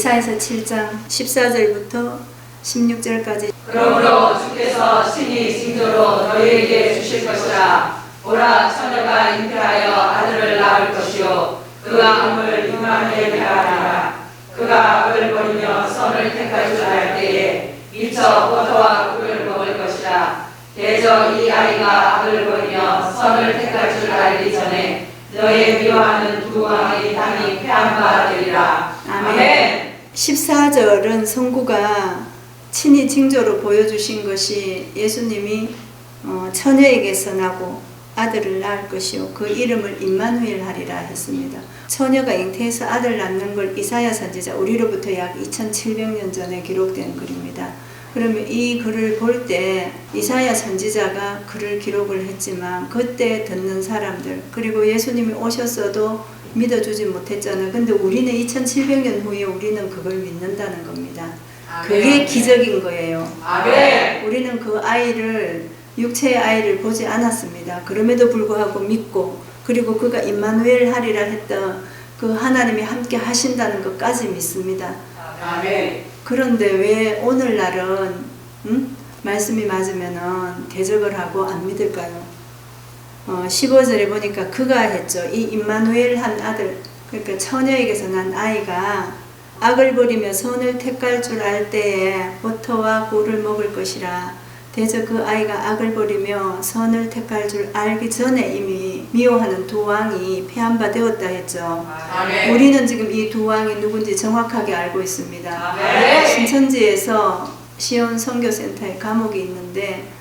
이사야서 7장 14절부터 16절까지. 그러므로 주께서 친히 징조로 너희에게 주실 것이라. 보라, 처녀가 잉태하여 아들을 낳을 것이요 그가 이름을 임마누엘이라 하리라. 그가 악을 버리며 선을 택할 줄 알 때에 미쳐 버터와 꿀을 먹을 것이라. 대저 이 아이가 악을 버리며 선을 택할 줄 알기 전에 너의 미워하는 두 왕의 땅이 패한 바 되리라. 아멘. 14절은 성구가 친히 징조로 보여주신 것이 예수님이 처녀에게서 나고 아들을 낳을 것이요 그 이름을 임마누엘 하리라 했습니다. 처녀가 잉태해서 아들 낳는 걸 이사야 선지자 우리로부터 약 2700년 전에 기록된 글입니다. 그러면 이 글을 볼 때 이사야 선지자가 글을 기록을 했지만 그때 듣는 사람들 그리고 예수님이 오셨어도 믿어주지 못했잖아요. 근데 우리는 2700년 후에 우리는 그걸 믿는다는 겁니다. 그게 기적인 거예요. 우리는 그 아이를 육체의 아이를 보지 않았습니다. 그럼에도 불구하고 믿고 그리고 그가 임마누엘 하리라 했던 그 하나님이 함께 하신다는 것까지 믿습니다. 그런데 왜 오늘날은 말씀이 맞으면은 대적을 하고 안 믿을까요? 15절에 보니까 그가 했죠. 이 임마누엘 한 아들 그러니까 처녀에게서 난 아이가 악을 버리며 선을 택할 줄 알 때에 버터와 꿀을 먹을 것이라. 대저 그 아이가 악을 버리며 선을 택할 줄 알기 전에 이미 미워하는 두 왕이 패한 바 되었다 했죠. 우리는 지금 이 두 왕이 누군지 정확하게 알고 있습니다. 신천지에서 시온 선교센터에 감옥이 있는데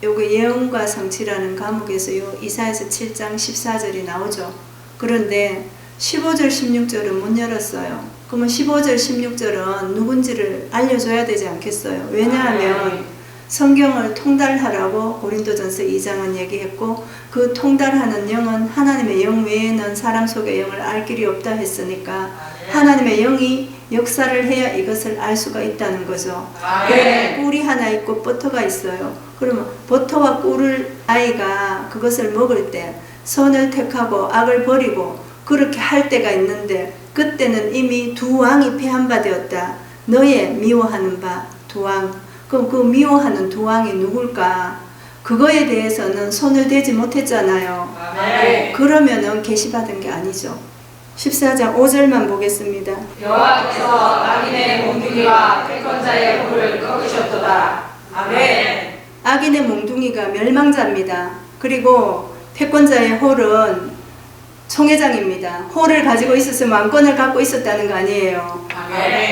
요거 예언과 성취라는 감옥에서 요 이사야서 7장 14절이 나오죠. 그런데 15절 16절은 못 열었어요. 그러면 15절 16절은 누군지를 알려줘야 되지 않겠어요? 왜냐하면 성경을 통달하라고 고린도전서 2장은 얘기했고 그 통달하는 영은 하나님의 영 외에는 사람 속의 영을 알 길이 없다 했으니까 하나님의 영이 역사를 해야 이것을 알 수가 있다는 거죠. 꿀이 하나 있고 버터가 있어요. 그러면 버터와 꿀을 아이가 그것을 먹을 때 선을 택하고 악을 버리고 그렇게 할 때가 있는데 그때는 이미 두 왕이 패한 바 되었다. 너의 미워하는 바 두 왕. 그럼 그 미워하는 두 왕이 누굴까? 그거에 대해서는 손을 대지 못했잖아요. 그러면은 계시받은 게 아니죠. 14장 5절만 보겠습니다. 여호와께서 악인의 몽둥이와 패권자의 홀을 꺾으셨도다. 아멘. 악인의 몽둥이가 멸망자입니다. 그리고 패권자의 홀은 총회장입니다. 홀을 가지고 있었으면 왕권을 갖고 있었다는 거 아니에요.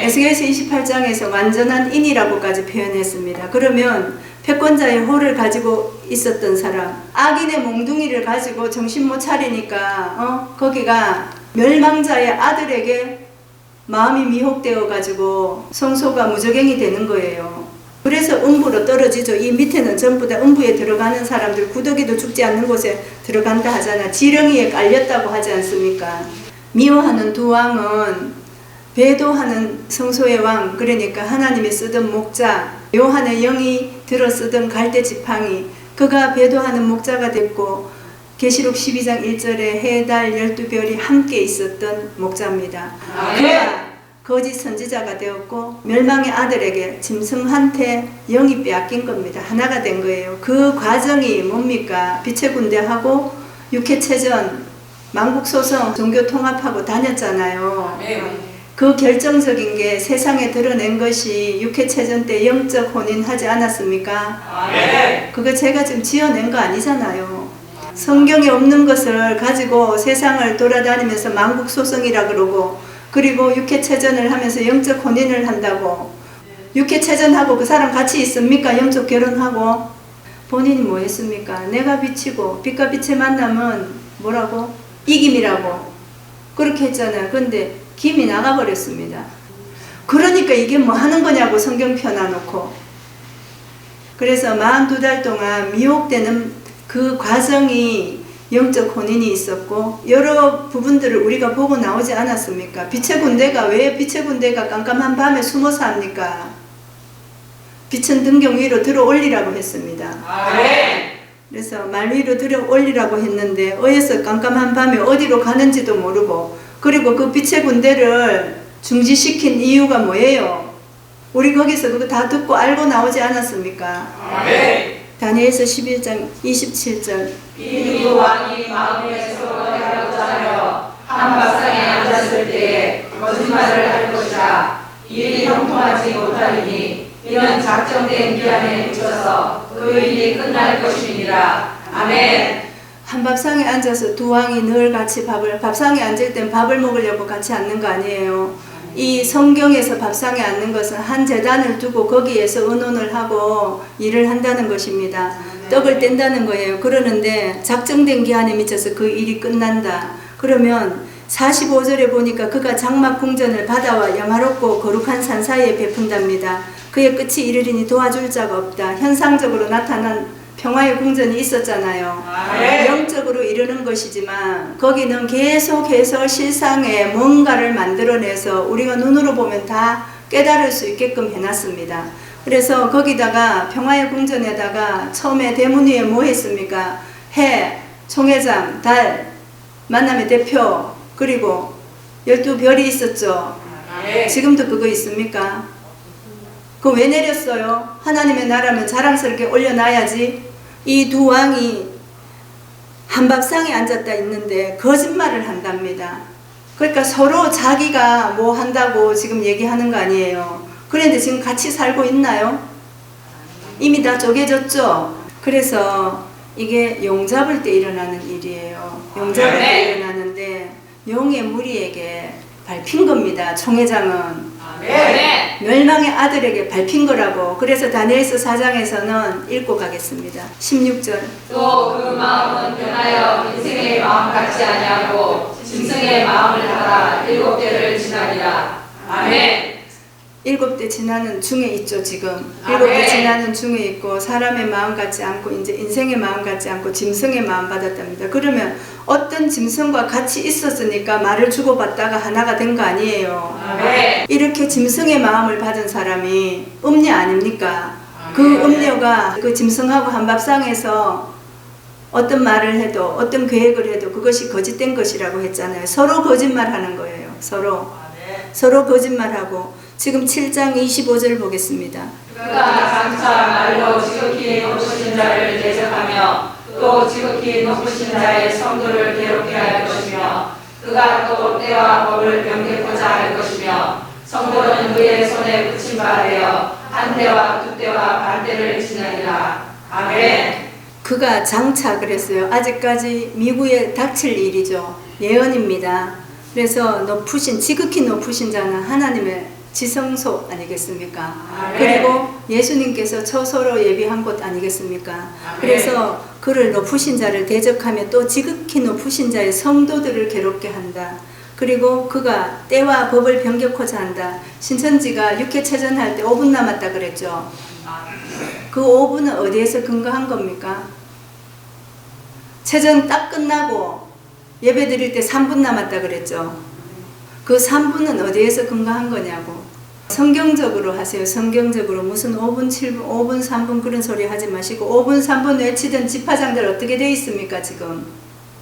에스겔서 28장에서 완전한 인이라고까지 표현했습니다. 그러면 패권자의 홀을 가지고 있었던 사람, 악인의 몽둥이를 가지고 정신 못 차리니까 거기가 멸망자의 아들에게 마음이 미혹되어 가지고 성소가 무저갱이 되는 거예요. 그래서 음부로 떨어지죠. 이 밑에는 전부 다 음부에 들어가는 사람들, 구더기도 죽지 않는 곳에 들어간다 하잖아. 지렁이에 깔렸다고 하지 않습니까? 미워하는 두 왕은 배도하는 성소의 왕, 그러니까 하나님이 쓰던 목자, 요한의 영이 들어 쓰던 갈대 지팡이, 그가 배도하는 목자가 됐고 계시록 12장 1절에 해, 달, 12별이 함께 있었던 목자입니다. 그가 거짓 선지자가 되었고 멸망의 아들에게 짐승한테 영이 빼앗긴 겁니다. 하나가 된 거예요. 그 과정이 뭡니까? 빛의 군대하고 육해체전, 만국소성, 종교통합하고 다녔잖아요. 그 결정적인 게 세상에 드러낸 것이 육해체전 때 영적 혼인하지 않았습니까? 그거 제가 지금 지어낸 거 아니잖아요. 성경에 없는 것을 가지고 세상을 돌아다니면서 만국소성이라 그러고 그리고 육해체전을 하면서 영적 혼인을 한다고. 육해체전하고 그 사람 같이 있습니까? 영적 결혼하고. 본인이 뭐 했습니까? 내가 빛이고 빛과 빛의 만남은 뭐라고? 이김이라고 그렇게 했잖아요. 근데 김이 나가버렸습니다. 그러니까 이게 뭐 하는 거냐고 성경 펴놔놓고. 그래서 42달 동안 미혹되는 그 과정이 영적 혼인이 있었고 여러 부분들을 우리가 보고 나오지 않았습니까? 빛의 군대가 왜 빛의 군대가 깜깜한 밤에 숨어서 합니까? 빛은 등경 위로 들어 올리라고 했습니다. 그래서 말 위로 들어 올리라고 했는데 어디서 깜깜한 밤에 어디로 가는지도 모르고 그리고 그 빛의 군대를 중지시킨 이유가 뭐예요? 우리 거기서 그거 다 듣고 알고 나오지 않았습니까? 아멘. 다니엘서 11장 27절. 이 왕이 마음에 서로하고자 하여 한 밥상에 앉았을 때에 거짓말을 할 것이라. 일이 형통하지 못하리니 이는 작정된 기한에 미쳐서 그 일이 끝날 것이니라. 아멘. 한 밥상에 앉아서 두 왕이 늘 같이 밥상에 앉을 땐 밥을 먹으려고 같이 앉는 거 아니에요. 이 성경에서 밥상에 앉는 것은 한 제단을 두고 거기에서 의논을 하고 일을 한다는 것입니다. 떡을 뗀다는 거예요. 그러는데 작정된 기한에 미쳐서 그 일이 끝난다. 그러면 45절에 보니까 그가 장막 궁전을 바다와 영화롭고 거룩한 산 사이에 베푼답니다. 그의 끝이 이르리니 도와줄 자가 없다. 현상적으로 나타난 평화의 궁전이 있었잖아요. 영적으로 이루는 것이지만 거기는 계속해서 실상에 뭔가를 만들어내서 우리가 눈으로 보면 다 깨달을 수 있게끔 해놨습니다. 그래서 거기다가 평화의 궁전에다가 처음에 대문 위에 뭐 했습니까? 해, 총회장, 달, 만남의 대표, 그리고 12별이 있었죠. 지금도 그거 있습니까? 그거 왜 내렸어요? 하나님의 나라면 자랑스럽게 올려놔야지. 이 두 왕이 한밥상에 앉았다 있는데 거짓말을 한답니다. 그러니까 서로 자기가 뭐 한다고 지금 얘기하는 거 아니에요. 그런데 지금 같이 살고 있나요? 이미 다 쪼개졌죠? 그래서 이게 용 잡을 때 일어나는 일이에요. 용 잡을 때 일어나는데 용의 무리에게 밟힌 겁니다. 총회장은. 멸망의 아들에게 밟힌 거라고. 그래서 다니엘서 4장에서는 읽고 가겠습니다. 16절. 또 그 마음은 변하여 인생의 마음 같지 아니하고 짐승의 마음을 따라 7대를 지나리라. 아멘. 7대 지나는 중에 있죠. 지금 7대 지나는 중에 있고 사람의 마음 같지 않고 이제 인생의 마음 같지 않고 짐승의 마음 받았답니다. 그러면 어떤 짐승과 같이 있었으니까 말을 주고받다가 하나가 된 거 아니에요. 아멘. 이렇게 짐승의 마음을 받은 사람이 음녀 아닙니까? 그 음녀가 그 짐승하고 한밥상에서 어떤 말을 해도 어떤 계획을 해도 그것이 거짓된 것이라고 했잖아요. 서로 거짓말하는 거예요. 서로 거짓말하고. 지금 7장 25절 보겠습니다. 그가 장차 말로 지극히 높으신 자를 대적하며 또 지극히 높으신 자의 성도를 괴롭게 할 것이며 그가 또 때와 법을 변개코자 할 것이며 성도는 그의 손에 붙임 바 되어 한 때와 두 때와 반 때를 지나리라. 아멘. 그가 장차 그랬어요. 아직까지 미국에 닥칠 일이죠. 예언입니다. 그래서 높으신 지극히 높으신 자는 하나님의 지성소 아니겠습니까? 그리고 예수님께서 처소로 예비한 곳 아니겠습니까? 그래서 그를 높으신 자를 대적하며 또 지극히 높으신 자의 성도들을 괴롭게 한다. 그리고 그가 때와 법을 변경코자 한다. 신천지가 육회체전할 때 5분 남았다 그랬죠. 그 5분은 어디에서 근거한 겁니까? 체전 딱 끝나고 예배 드릴 때 3분 남았다 그랬죠. 그 3분은 어디에서 근거한 거냐고. 성경적으로 하세요. 성경적으로. 무슨 5분, 7분, 5분, 3분 그런 소리 하지 마시고 5분, 3분 외치던 집화장들 어떻게 돼 있습니까 지금?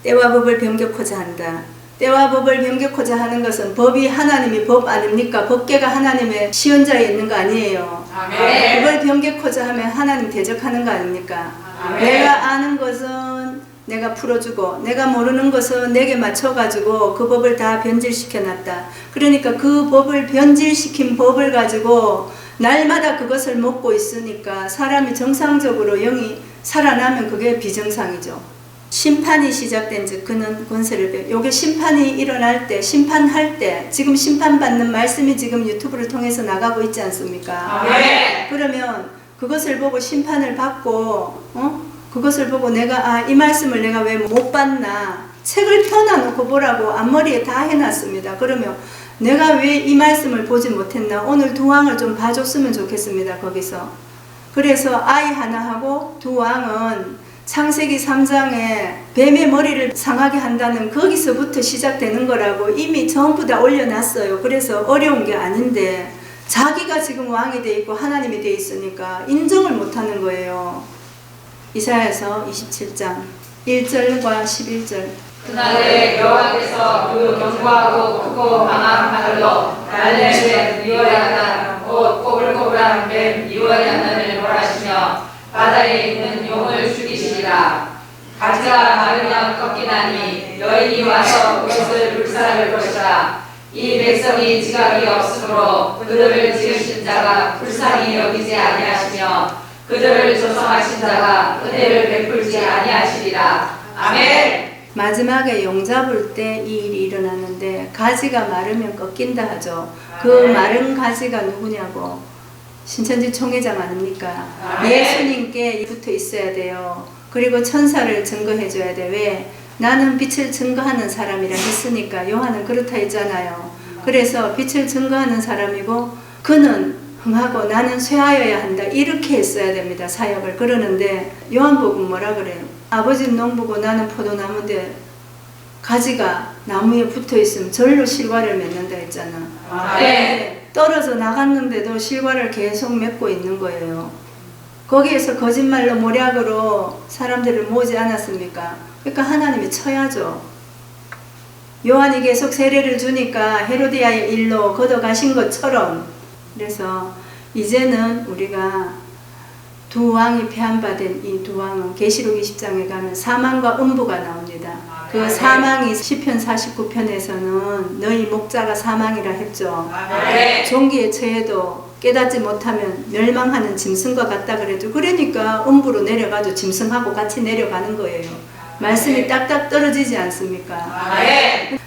때와 법을 변경코자 한다. 때와 법을 변경코자 하는 것은 법이 하나님이 법 아닙니까? 법계가 하나님의 시연자에 있는 거 아니에요. 아멘. 법을 변경코자 하면 하나님 대적하는 거 아닙니까? 아멘. 내가 아는 것은 내가 풀어주고 내가 모르는 것은 내게 맞춰가지고 그 법을 다 변질시켜놨다. 그러니까 그 법을 변질시킨 법을 가지고 날마다 그것을 먹고 있으니까 사람이 정상적으로 영이 살아나면 그게 비정상이죠. 심판이 시작된 즉 그는 권세를 배워. 요게 심판이 일어날 때 심판할 때 지금 심판받는 말씀이 지금 유튜브를 통해서 나가고 있지 않습니까? 아멘. 그러면 그것을 보고 심판을 받고 그것을 보고 내가 이 말씀을 내가 왜 못 봤나 책을 펴놔놓고 보라고 앞머리에 다 해놨습니다. 그러면 내가 왜 이 말씀을 보지 못했나 오늘 두 왕을 좀 봐줬으면 좋겠습니다. 거기서 그래서 아이 하나하고 두 왕은 창세기 3장에 뱀의 머리를 상하게 한다는 거기서부터 시작되는 거라고 이미 전부 다 올려놨어요. 그래서 어려운 게 아닌데 자기가 지금 왕이 돼 있고 하나님이 돼 있으니까 인정을 못하는 거예요. 이사야서 27장 1절과 11절. 그날에 여호와께서 그 견고하고 크고 강한 하늘로 날래는 미워야하는 곧 꼬불꼬불한 뱀 미워야하는을 벌하시며 바다에 있는 용을 죽이시리라. 가지가 마르면 꺾이나니 여인이 와서 그것을 불사를 것이라. 이 백성이 지각이 없으므로 그들을 지으신 자가 불쌍히 여기지 아니하시며 그들을 조성하신 자가 은혜를 베풀지 아니하시리라. 아멘. 마지막에 용 잡을 때 이 일이 일어났는데 가지가 마르면 꺾인다 하죠. 그 마른 가지가 누구냐고 신천지 총회장 아닙니까? 예수님께 붙어 있어야 돼요. 그리고 천사를 증거해 줘야 돼. 왜? 나는 빛을 증거하는 사람이라 했으니까. 요한은 그렇다 했잖아요. 그래서 빛을 증거하는 사람이고 그는 흥하고 나는 쇠하여야 한다. 이렇게 했어야 됩니다. 사역을. 그러는데 요한복음 뭐라 그래요? 아버지는 농부고 나는 포도나무인데 가지가 나무에 붙어 있으면 절로 실과를 맺는다 했잖아. 네. 떨어져 나갔는데도 실과를 계속 맺고 있는 거예요. 거기에서 거짓말로 모략으로 사람들을 모으지 않았습니까? 그러니까 하나님이 쳐야죠. 요한이 계속 세례를 주니까 헤로디아의 일로 걷어가신 것처럼. 그래서 이제는 우리가 두 왕이 폐한받은 이 두 왕은 계시록 20장에 가면 사망과 음부가 나옵니다. 그 사망이 시편 49편에서는 너희 목자가 사망이라 했죠. 종기에 처해도 깨닫지 못하면 멸망하는 짐승과 같다 그래도 그러니까 음부로 내려가도 짐승하고 같이 내려가는 거예요. 말씀이 딱딱 떨어지지 않습니까?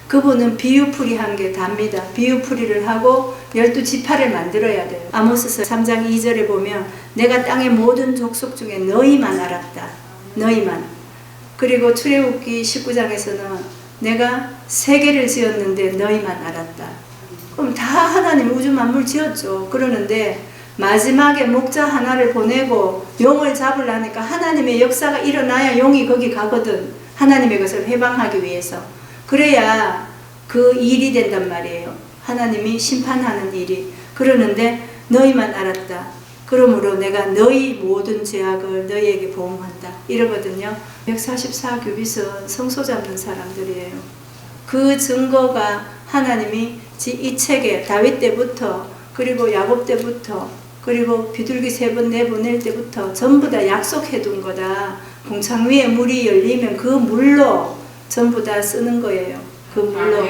그분은 비유풀이한 게 답니다. 비유풀이를 하고 12지파를 만들어야 돼요. 아모스서 3장 2절에 보면 내가 땅의 모든 족속 중에 너희만 알았다. 너희만. 그리고 출애굽기 19장에서는 내가 세계를 지었는데 너희만 알았다. 그럼 다 하나님 우주 만물 지었죠. 그러는데 마지막에 목자 하나를 보내고 용을 잡으려니까 하나님의 역사가 일어나야 용이 거기 가거든. 하나님의 것을 해방하기 위해서. 그래야 그 일이 된단 말이에요. 하나님이 심판하는 일이. 그러는데 너희만 알았다. 그러므로 내가 너희 모든 죄악을 너희에게 보응한다. 이러거든요. 144규빗은 성소 잡는 사람들이에요. 그 증거가 하나님이 이 책에 다윗 때부터 그리고 야곱 때부터 그리고 비둘기 3번 내보낼 때부터 전부 다 약속해 둔 거다. 공창 위에 물이 열리면 그 물로 전부 다 쓰는 거예요. 그 물로.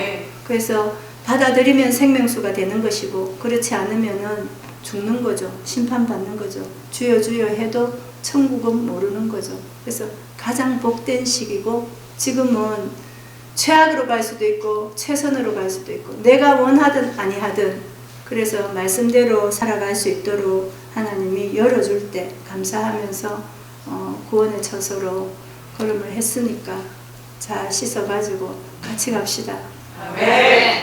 그래서 받아들이면 생명수가 되는 것이고 그렇지 않으면은 죽는 거죠. 심판받는 거죠. 주여 주여 해도 천국은 모르는 거죠. 그래서 가장 복된 시기고 지금은 최악으로 갈 수도 있고 최선으로 갈 수도 있고 내가 원하든 아니하든 그래서 말씀대로 살아갈 수 있도록 하나님이 열어줄 때 감사하면서 구원의 처소로 걸음을 했으니까 잘 씻어가지고 같이 갑시다. 아멘.